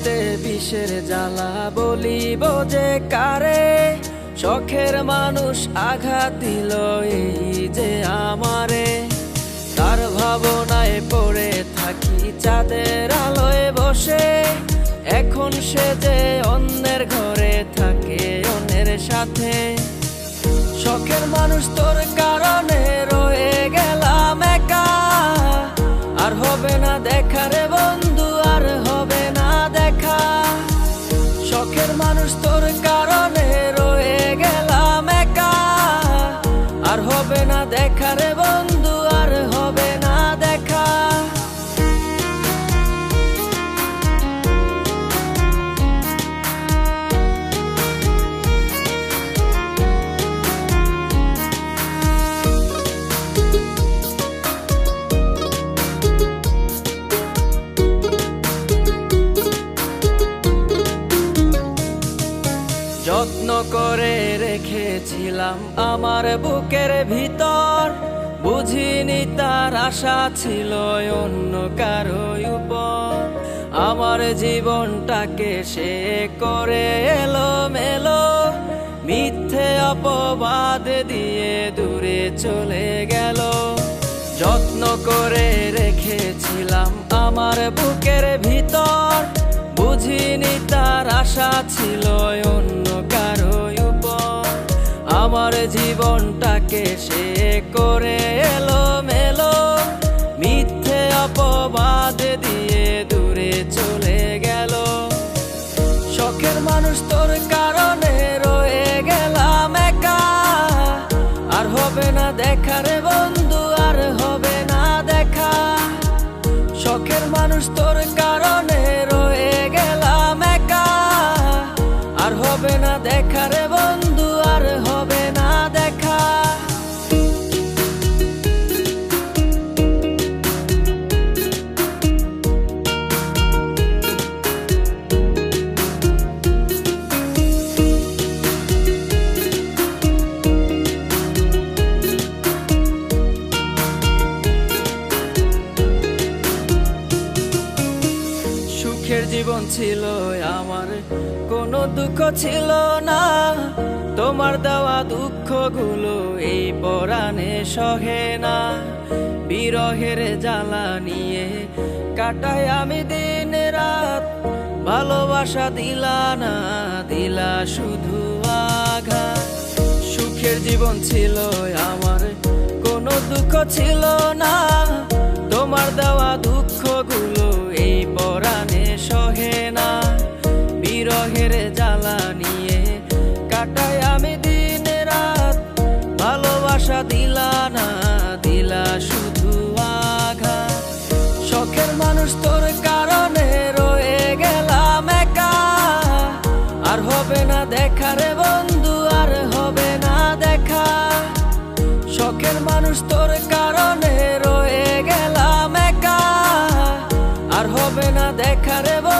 বুকেতে বিষের জ্বালা বলিব যে কারে, শখের মানুষ আঘাত দিল এই যে আমারে। তার ভাবনায় পড়ে থাকি চাঁদের আলোয় বসে, এখন সে যে অন্যের ঘরে থাকে অন্যের সাথে। শখের মানুষ তোর কারণে রয়ে গেলাম একা, আর হবে না দেখা রে বন্ধু, আর হবে না দেখা। শখের মানুষ তোর কারণে রয়ে গেলাম একা, আর হবে না দেখা রে বন্ধু, আর হবে না দেখা। যত্ন করে রেখেছিলাম আমার বুকের ভিতর, বুঝিনি তার আশা ছিল অন্য কারো উপর। আমার জীবনটাকে সে করে এলোমেলো, মিথ্যে অপবাদ দিয়ে দূরে চলে গেল। যত্ন করে রেখেছিলাম আমার বুকের ভিতর, বুঝিনি তার আশা ছিল অন্য কারো উপর। আমার জীবনটাকে সে করে এলোমেলো, মিথ্যে অপবাদ দিয়ে দূরে চলে গেল। শখের মানুষ তোর কারণে রয়ে গেলাম একা, আর হবে না দেখা রে বন্ধু, আর হবে না দেখা। শখের মানুষ তোর কারণে রয়ে গেলাম একা, আর হবে না দেখা রে বন্ধু, আর হবে না দেখা। সুখের জীবন ছিল আমার, কোনো দুঃখ ছিল না। তোমার দেওয়া দুঃখগুলো এই পরাণে সহে না। বিরহের জ্বালা নিয়ে কাটাই আমি দিন রাত, ভালোবাসা দিলা না, দিলা শুধু আঘাত। সুখের জীবন ছিল আমার, কোনো দুঃখ ছিল না। তোমার দেওয়া দুঃখগুলো এই পরাণে সহে না। বিরহের জ্বালা নিয়ে কাটাই আমি দিন রাত, ভালোবাসা দিলা না, দিলা শুধু আঘাত। শখের মানুষ তোর কারণে রয়ে গেলাম একা, আর হবে না দেখা রে বন্ধু, আর হবে না দেখা। শখের মানুষ তোর কারণে রয়ে গেলাম একা, আর হবে না দেখা রে বন্ধু।